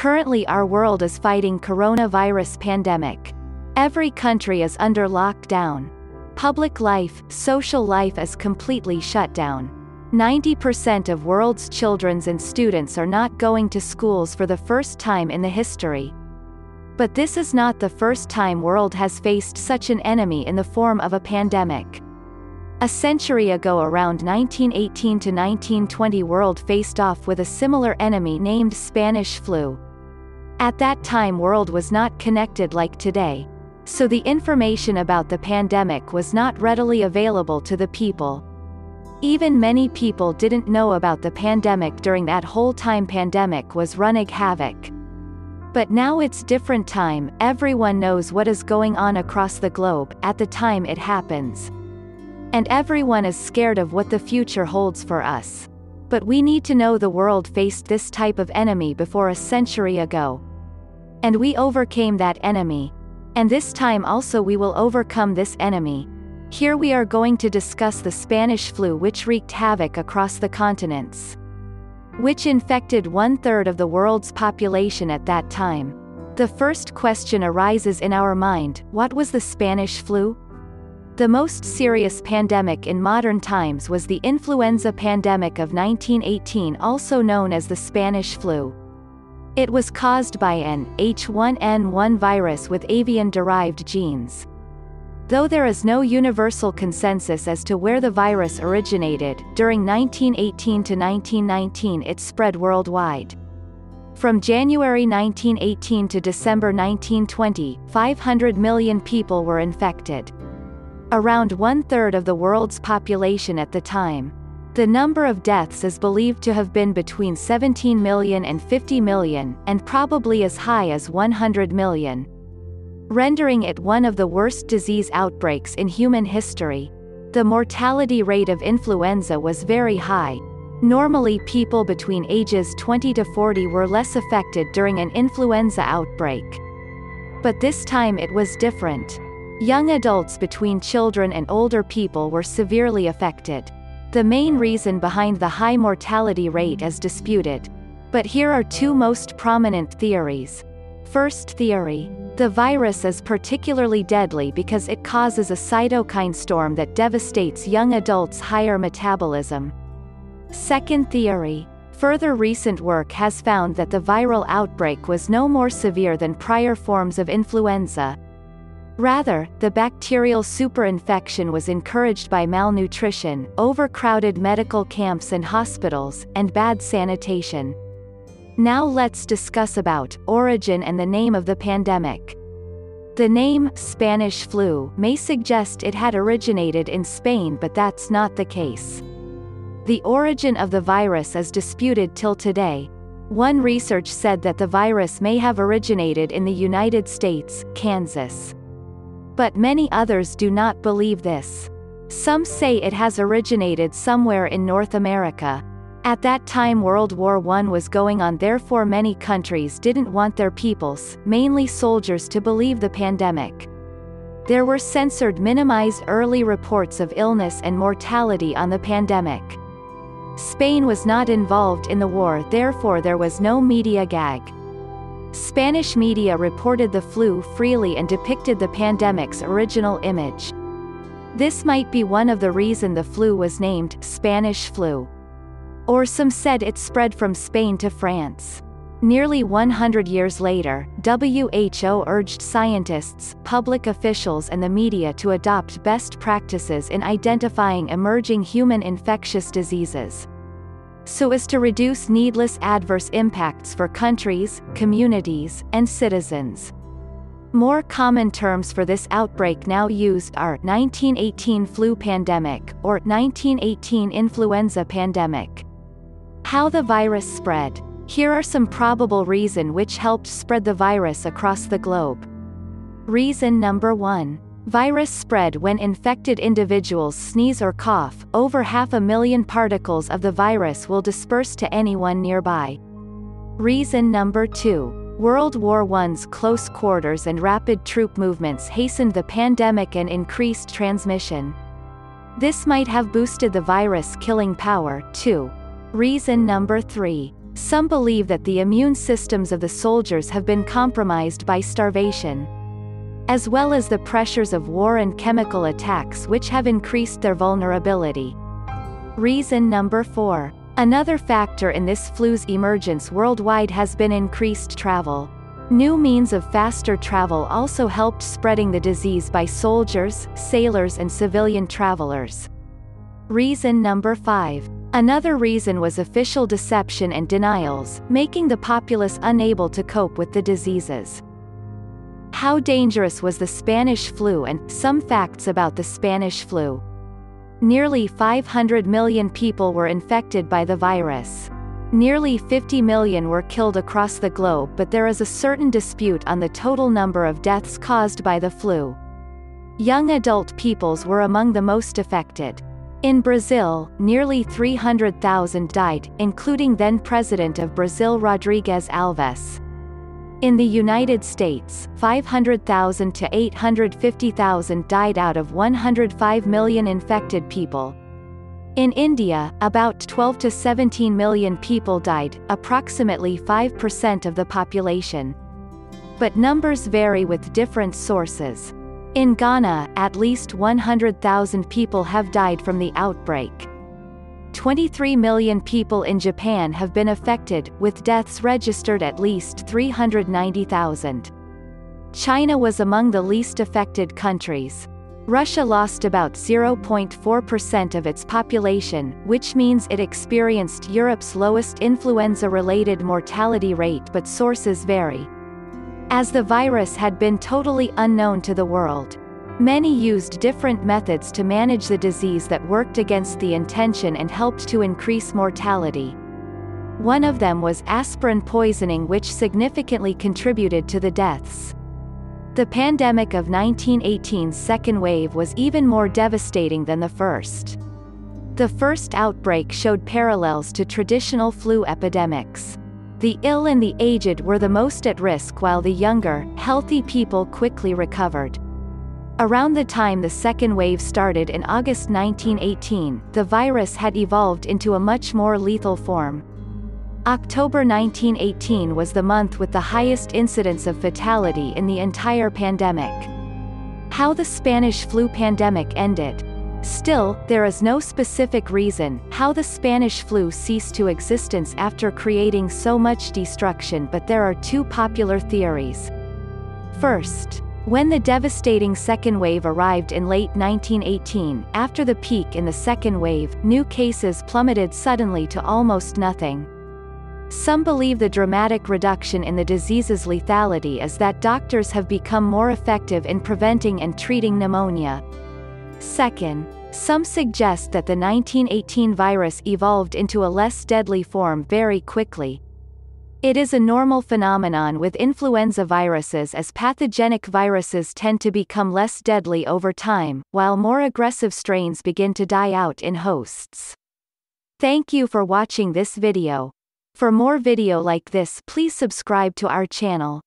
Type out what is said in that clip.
Currently our world is fighting coronavirus pandemic. Every country is under lockdown. Public life, social life is completely shut down. 90% of world's children and students are not going to schools for the first time in the history. But this is not the first time world has faced such an enemy in the form of a pandemic. A century ago, around 1918 to 1920, world faced off with a similar enemy named Spanish flu. At that time world was not connected like today, so the information about the pandemic was not readily available to the people. Even many people didn't know about the pandemic during that whole time pandemic was running havoc. But now it's different time, everyone knows what is going on across the globe at the time it happens. And everyone is scared of what the future holds for us. But we need to know the world faced this type of enemy before a century ago. And we overcame that enemy. And this time also we will overcome this enemy. Here we are going to discuss the Spanish flu, which wreaked havoc across the continents, which infected 1/3 of the world's population at that time. The first question arises in our mind: what was the Spanish flu? The most serious pandemic in modern times was the influenza pandemic of 1918, also known as the Spanish flu. It was caused by an H1N1 virus with avian derived genes. Though there is no universal consensus as to where the virus originated, during 1918 to 1919 it spread worldwide. From January 1918 to December 1920, 500 million people were infected. Around 1/3 of the world's population at the time. The number of deaths is believed to have been between 17 million and 50 million, and probably as high as 100 million. Rendering it one of the worst disease outbreaks in human history. The mortality rate of influenza was very high. Normally people between ages 20 to 40 were less affected during an influenza outbreak. But this time it was different. Young adults between children and older people were severely affected. The main reason behind the high mortality rate is disputed. But here are two most prominent theories. First theory: the virus is particularly deadly because it causes a cytokine storm that devastates young adults' higher metabolism. Second theory: further recent work has found that the viral outbreak was no more severe than prior forms of influenza. Rather, the bacterial superinfection was encouraged by malnutrition, overcrowded medical camps and hospitals, and bad sanitation. Now let's discuss about origin and the name of the pandemic. The name Spanish flu may suggest it had originated in Spain, but that's not the case. The origin of the virus is disputed till today. One research said that the virus may have originated in the United States, Kansas. But many others do not believe this. Some say it has originated somewhere in North America. At that time World War I was going on, therefore many countries didn't want their peoples, mainly soldiers, to believe the pandemic. There were censored, minimized early reports of illness and mortality on the pandemic. Spain was not involved in the war, therefore there was no media gag. Spanish media reported the flu freely and depicted the pandemic's original image. This might be one of the reasons the flu was named Spanish flu. Or some said it spread from Spain to France. Nearly 100 years later, WHO urged scientists, public officials and the media to adopt best practices in identifying emerging human infectious diseases, so as to reduce needless adverse impacts for countries, communities, and citizens. More common terms for this outbreak now used are 1918 flu pandemic, or 1918 influenza pandemic. How the virus spread. Here are some probable reasons which helped spread the virus across the globe. Reason number 1. Virus spread when infected individuals sneeze or cough. Over 500,000 particles of the virus will disperse to anyone nearby. Reason number 2. World War I's close quarters and rapid troop movements hastened the pandemic and increased transmission. This might have boosted the virus killing power, too. Reason number 3. Some believe that the immune systems of the soldiers have been compromised by starvation, as well as the pressures of war and chemical attacks which have increased their vulnerability. Reason number 4. Another factor in this flu's emergence worldwide has been increased travel. New means of faster travel also helped spreading the disease by soldiers, sailors and civilian travelers. Reason number 5. Another reason was official deception and denials, making the populace unable to cope with the diseases. How dangerous was the Spanish flu and some facts about the Spanish flu? Nearly 500 million people were infected by the virus. Nearly 50 million were killed across the globe, but there is a certain dispute on the total number of deaths caused by the flu. Young adult peoples were among the most affected. In Brazil, nearly 300,000 died, including then-President of Brazil Rodrigues Alves. In the United States, 500,000 to 850,000 died out of 105 million infected people. In India, about 12 to 17 million people died, approximately 5% of the population. But numbers vary with different sources. In Ghana, at least 100,000 people have died from the outbreak. 23 million people in Japan have been affected, with deaths registered at least 390,000. China was among the least affected countries. Russia lost about 0.4% of its population, which means it experienced Europe's lowest influenza-related mortality rate, but sources vary. As the virus had been totally unknown to the world, many used different methods to manage the disease that worked against the intention and helped to increase mortality. One of them was aspirin poisoning, which significantly contributed to the deaths. The pandemic of 1918's second wave was even more devastating than the first. The first outbreak showed parallels to traditional flu epidemics. The ill and the aged were the most at risk, while the younger, healthy people quickly recovered. Around the time the second wave started in August 1918, the virus had evolved into a much more lethal form. October 1918 was the month with the highest incidence of fatality in the entire pandemic. How the Spanish flu pandemic ended. Still, there is no specific reason how the Spanish flu ceased to existence after creating so much destruction, but there are two popular theories. First, when the devastating second wave arrived in late 1918, after the peak in the second wave, new cases plummeted suddenly to almost nothing. Some believe the dramatic reduction in the disease's lethality is that doctors have become more effective in preventing and treating pneumonia. Second, some suggest that the 1918 virus evolved into a less deadly form very quickly. It is a normal phenomenon with influenza viruses, as pathogenic viruses tend to become less deadly over time, while more aggressive strains begin to die out in hosts. Thank you for watching this video. For more video like this, please subscribe to our channel.